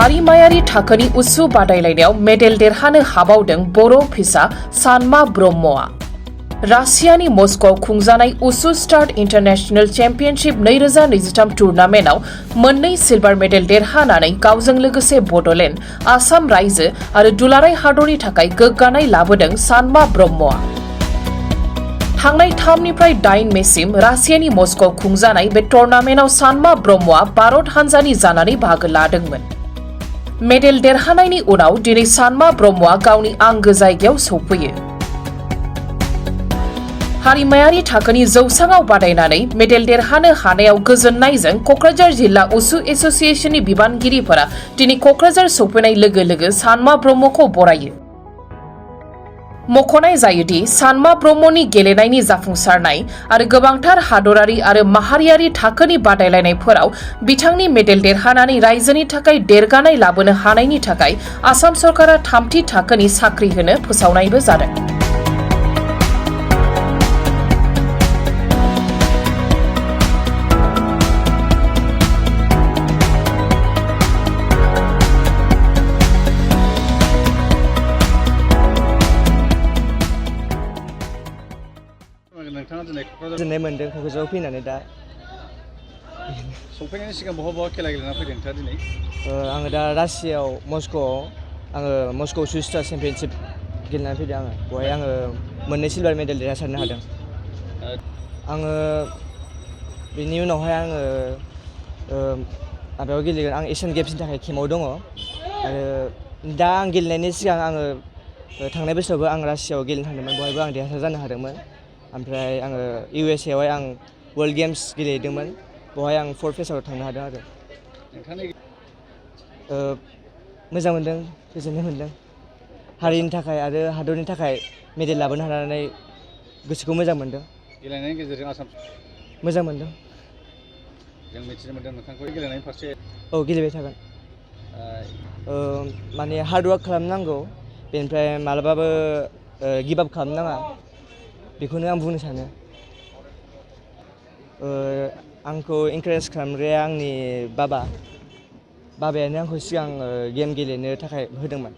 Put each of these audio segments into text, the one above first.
हारिमायारि थाखोनि उसु बादायलायनायाव मेडेल देरहानो हाबावदों बर' फिसा सानमा ब्रह्मआ। रासियानि मस्क'आव खुंजानाय उसु स्टार्ट इन्टारनेशनेल चेम्पियनशिप 2023 टुर्नामेन्टआव मोननै सिलभार मेडेल देरहानानै गावजों लोगोसे बड'लेण्ड, आसाम रायजो आरो दुलाराय हादरनि थाखाय गोग्गानाय लाबोदों सानमा ब्रह्मआ। थांनाय 3निफ्राय 8 मेसिम रासियानि मस्क'आव खुंजानाय बे टुर्नामेन्टआव सानमा ब्रह्मआ भारत हानजानि जानानै बाहागो लादोंमोन। मेडेल देरहानायनि उनाव दिनै सानमा ब्रह्मआ गावनि आंगो जायगायाव सौफैयो। हारिमायारि थाखोनि जौसाङाव बादायनानै मेडेल देरहानो हानायाव गोजोननायजों क'क्राझार जिल्ला उसु एस'सिएशननि बिबानगिरिफोरा दिनै क'क्राझार सौफैनाय लोगो लोगो सानमा ब्रह्मखौ बरायो। मख'नाय जायोदि सानमा ब्रह्मनि गेलेनायनि जाफुंसारनाय आरो गोबांथार हादरारि आरो माहारियारि थाखोनि बादायलायनायफोराव बिथांनि मेडेल देरहानानै रायजोनि थाखाय देरगानाय लाबोनो हानायनि थाखाय आसाम सरकारा 3थि थाखोनि साख्रि होनो फोसावनायबो जादों। गोजोननाय मोन्दों क'क्राझाराव फैनानै दा सौफैनायनि सिगां बहा खेला गेलेना फैदों नोंथाङा दिनै? आङो दा रासियाव मस्क' सुस्टार चेम्पियनशिप गेलेनानै फैदों आङो। बेवहाय आङो मोननै सिलभार मेडेल देरहासारनो हादों। आङो बेनि उनावहाय आङो माबायाव गेलेगोन। आं एसियान गेम्सनि थाखाय केम्पआव दङ आरो दा आं गेलेनायनि सिगां आङो थांनाय बोसोरावबो आं रासियाव गेलेनो थांदोंमोन। बेवहायबो आं देरहासार जानो हादोंमोन। ओमफ्राय आङो USA आवहाय आं वर्ल्ड गेम्स गेलेदोंमोन। बेवहाय आं 4th प्लेसाव थांनो हादों आरो। मोजां मोन्दों, गोजोननाय मोन्दों। हारिनि थाखाय आरो हादरनि थाखाय मेडेल लाबोनो हानानै गोसोखौ मोजां मोन्दों। गेलेनायनि गेजेरजों आसाम मोजां मोन्दों। जों मिथिनो मोन्दों नोंथांखौ गेलेनायनि फारसे। औ, गेलेबाय थागोन। माने हार्ड वार्क खालामनांगौ, बेनिफ्राय मालाबाबो गिभ आप खालामनाङा, बेखौनो आं बुंनो सानो। आंखौ इनकारेज खालामग्राया आंनि बाबायानो आंखौ सिगां गेम गेलेनो थाखाय होदोंमोन।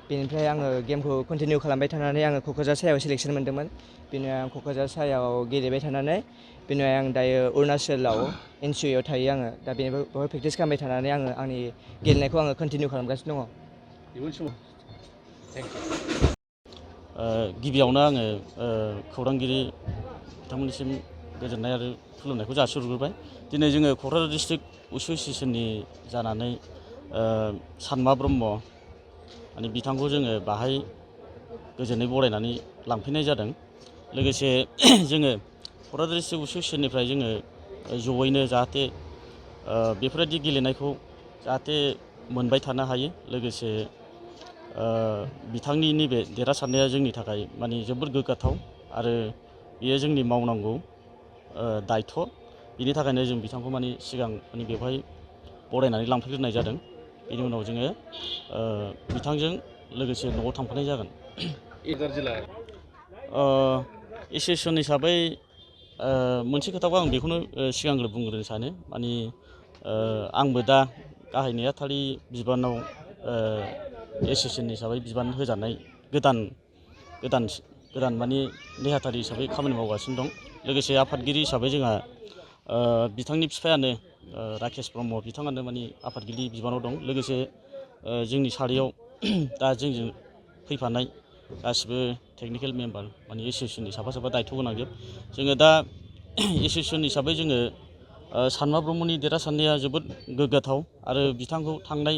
बेनिफ्राय आङो गेमखौ कन्टिनिउ खालामबाय थानानै आङो क'क्राझार सायाव सिलेक्सन मोन्दोंमोन। बेनि उनाव आं क'क्राझार सायाव गेलेबाय थानानै बेनि उनाव आं दायो अरुणाचलाव NCUआव थायो आङो। दा बेवहाय प्रेक्टिस खालामबाय थानानै आङो आंनि गेलेनायखौ आङो कन्टिनिउ खालामगासिनो दङ। गिबियावनो आङो खौरांगिरि बिथांमोननिसिम गोजोननाय आरो खुलुमनायखौ जासिहरग्रोबाय। दिनै जोङो क'क्राझार डिस्ट्रिक्ट उसु एस'सिएशननि जानानै सानमा ब्रह्म माने बिथांखौ जोङो बाहाय गोजोनै बरायनानै लांफैनाय जादों। लोगोसे जोङो क'क्राझार डिस्ट्रिक्ट उसु एस'सिएशननिफ्राय जोङो जयैनो जाहाथे बेफोरबायदि गेलेनायखौ जाहाथे मोनबाय थानो हायो। लोगोसे बिथांनि नैबे देरहासारनाया जोंनि थाखाय माने जोबोद गोग्गाथाव आरो बेयो जोंनि मावनांगौ दायथ'। बिनि थाखायनो जों बिथांखौ माने सिगां माने बेवहाय बरायनानै लांफैग्रोनाय जादों। बेनि उनाव जोङो बिथांजों लोगोसे न'आव थांफानाय जागोन। एस'सिएशन हिसाबै मोनसे खोथाखौ आं बेखौनो सिगांग्रो बुंग्रोनो सानो, माने आंबो दा गाहाय नेहाथारि बिबानाव एस'सिएशन हिसाबै बिबान होजानाय गोदान माने नेहाथारि हिसाबै खामानि मावगासिनो दं। लोगोसे आफादगिरि हिसाबै जोंहा बिथांनि बिफायानो राकेश ब्रह्म, बिथाङानो माने आफादगिरि बिबानाव दं। लोगोसे जोंनि सारियाव दा जोंजों फैफानाय गासिबो टेकनिकेल मेम्बार माने एस'सिएशननि साफा दायथ' गोनांजोब। जोङो दा एस'सिएशन हिसाबै जोङो सानमा ब्रह्मनि देरहासारनाया जोबोद गोग्गाथाव आरो बिथांखौ थांनाय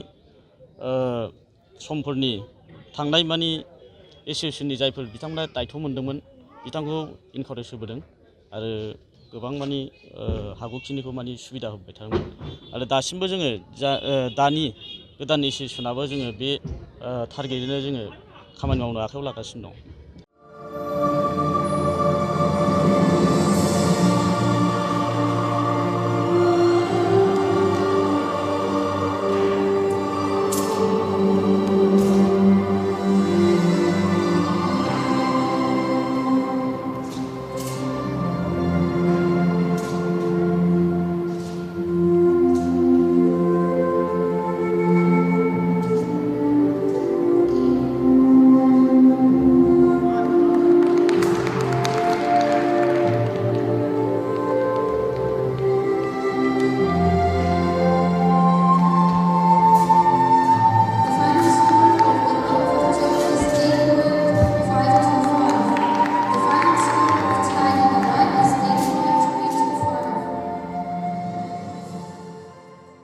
समफोरनि माने एस'सिएशननि जायफोर बिथांमोना दायथ' मोन्दोंमोन बिथांखौ इनकारेज होबोदों आरो गोबां माने हागौखिनिखौ माने सुबिदा होबाय थादोंमोन। आरो दासिमबो जोङो दानि गोदान एस'सिएशनाबो जोङो बे टारगेटजोंनो जोङो खामानि मावनो आखायाव लागासिनो दं।